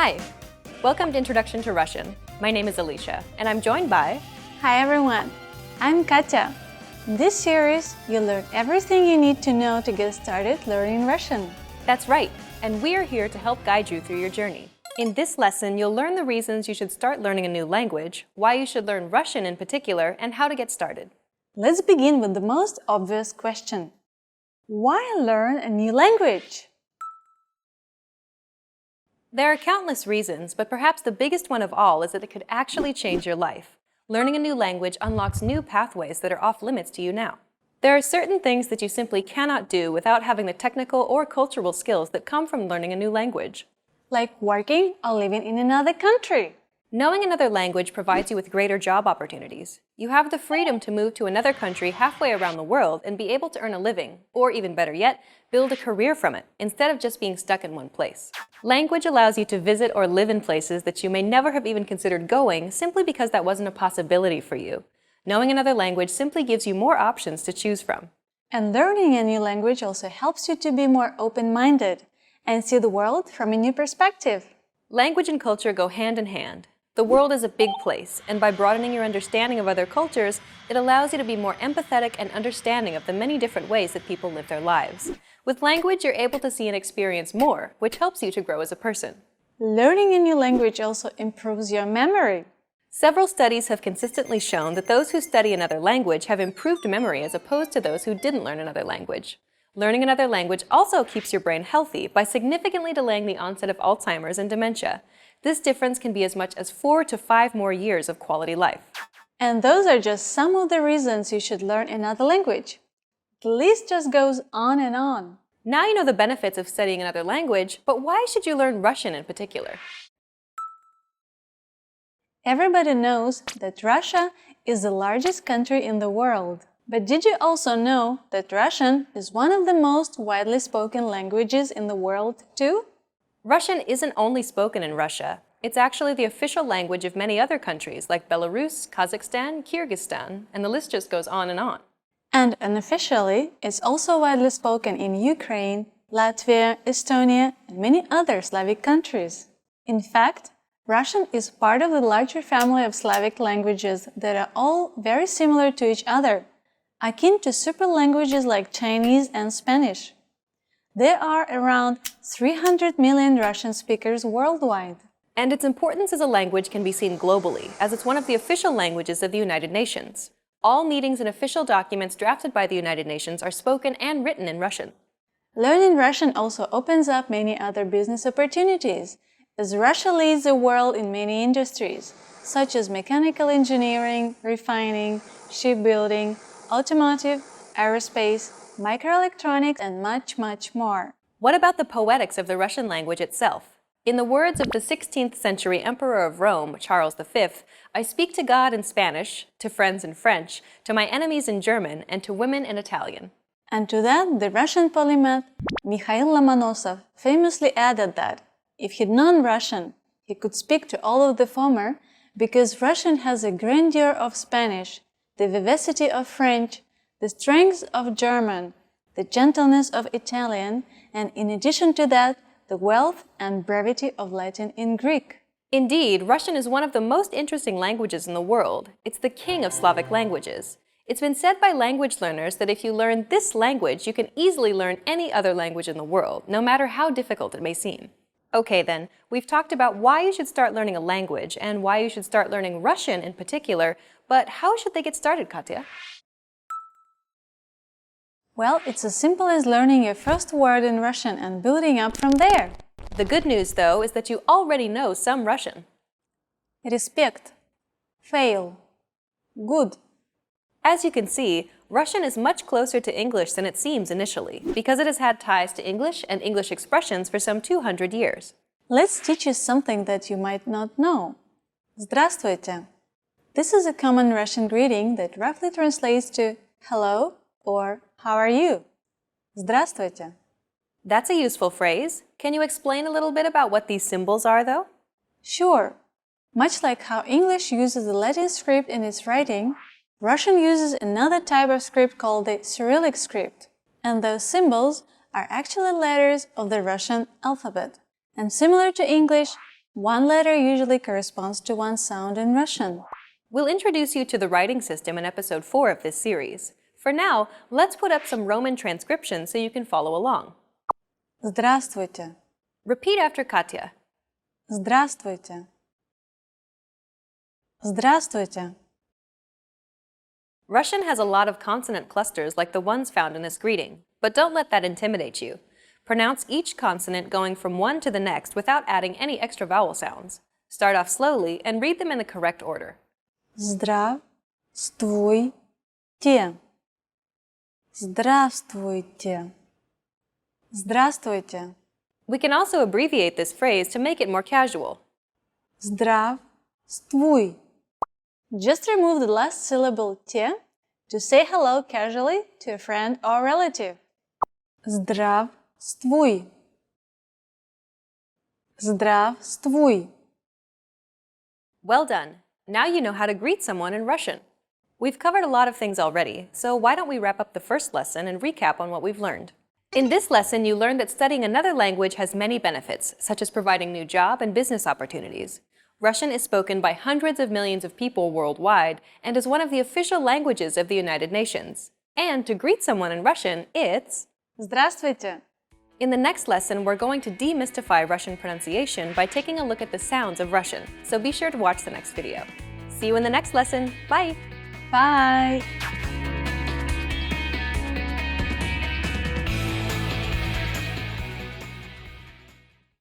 Hi! Welcome to Introduction to Russian. My name is Alicia, and I'm joined by... Hi everyone, I'm Katya. In this series, you'll learn everything you need to know to get started learning Russian. That's right, and we're here to help guide you through your journey. In this lesson, you'll learn the reasons you should start learning a new language, why you should learn Russian in particular, and how to get started. Let's begin with the most obvious question. Why learn a new language? There are countless reasons, but perhaps the biggest one of all is that it could actually change your life. Learning a new language unlocks new pathways that are off limits to you now. There are certain things that you simply cannot do without having the technical or cultural skills that come from learning a new language. Like working or living in another country. Knowing another language provides you with greater job opportunities. You have the freedom to move to another country halfway around the world and be able to earn a living, or even better yet, build a career from it, instead of just being stuck in one place. Language allows you to visit or live in places that you may never have even considered going simply because that wasn't a possibility for you. Knowing another language simply gives you more options to choose from. And learning a new language also helps you to be more open-minded and see the world from a new perspective. Language and culture go hand in hand. The world is a big place, and by broadening your understanding of other cultures, it allows you to be more empathetic and understanding of the many different ways that people live their lives. With language, you're able to see and experience more, which helps you to grow as a person. Learning a new language also improves your memory. Several studies have consistently shown that those who study another language have improved memory as opposed to those who didn't learn another language. Learning another language also keeps your brain healthy by significantly delaying the onset of Alzheimer's and dementia. This difference can be as much as 4 to 5 more years of quality life. And those are just some of the reasons you should learn another language. The list just goes on and on. Now you know the benefits of studying another language, but why should you learn Russian in particular? Everybody knows that Russia is the largest country in the world. But did you also know that Russian is one of the most widely spoken languages in the world too? Russian isn't only spoken in Russia. It's actually the official language of many other countries like Belarus, Kazakhstan, Kyrgyzstan, and the list just goes on and on. And unofficially, it's also widely spoken in Ukraine, Latvia, Estonia, and many other Slavic countries. In fact, Russian is part of the larger family of Slavic languages that are all very similar to each other, akin to super languages like Chinese and Spanish. There are around 300 million Russian speakers worldwide. And its importance as a language can be seen globally, as it's one of the official languages of the United Nations. All meetings and official documents drafted by the United Nations are spoken and written in Russian. Learning Russian also opens up many other business opportunities, as Russia leads the world in many industries, such as mechanical engineering, refining, shipbuilding, automotive, aerospace, microelectronics, and much, much more. What about the poetics of the Russian language itself? In the words of the 16th century Emperor of Rome, Charles V, I speak to God in Spanish, to friends in French, to my enemies in German, and to women in Italian. And to that, the Russian polymath Mikhail Lomonosov famously added that if he'd known Russian, he could speak to all of the former because Russian has the grandeur of Spanish, the vivacity of French, the strength of German, the gentleness of Italian, and in addition to that, the wealth and brevity of Latin and Greek. Indeed, Russian is one of the most interesting languages in the world. It's the king of Slavic languages. It's been said by language learners that if you learn this language, you can easily learn any other language in the world, no matter how difficult it may seem. Okay then, we've talked about why you should start learning a language and why you should start learning Russian in particular, but how should they get started, Katya? Well, it's as simple as learning your first word in Russian and building up from there. The good news, though, is that you already know some Russian. Respect, fail, good. As you can see, Russian is much closer to English than it seems initially, because it has had ties to English and English expressions for some 200 years. Let's teach you something that you might not know. Здравствуйте. This is a common Russian greeting that roughly translates to hello or how are you? Здравствуйте. That's a useful phrase. Can you explain a little bit about what these symbols are, though? Sure. Much like how English uses the Latin script in its writing, Russian uses another type of script called the Cyrillic script. And those symbols are actually letters of the Russian alphabet. And similar to English, One letter usually corresponds to one sound in Russian. We'll introduce you to the writing system in episode 4 of this series. For now, let's put up some Roman transcription so you can follow along. Здравствуйте. Repeat after Katya. Здравствуйте. Здравствуйте. Russian has a lot of consonant clusters like the ones found in this greeting, but don't let that intimidate you. Pronounce each consonant going from one to the next without adding any extra vowel sounds. Start off slowly and read them in the correct order. Здравствуйте. Здравствуйте. Здравствуйте. We can also abbreviate this phrase to make it more casual. Здравствуй. Just remove the last syllable te to say hello casually to a friend or relative. Здравствуй. Здравствуй. Well done! Now you know how to greet someone in Russian. We've covered a lot of things already, so why don't we wrap up the first lesson and recap on what we've learned. In this lesson, you learned that studying another language has many benefits, such as providing new job and business opportunities. Russian is spoken by hundreds of millions of people worldwide and is one of the official languages of the United Nations. And to greet someone in Russian, it's Здравствуйте. In the next lesson, we're going to demystify Russian pronunciation by taking a look at the sounds of Russian, so be sure to watch the next video. See you in the next lesson. Bye! Bye.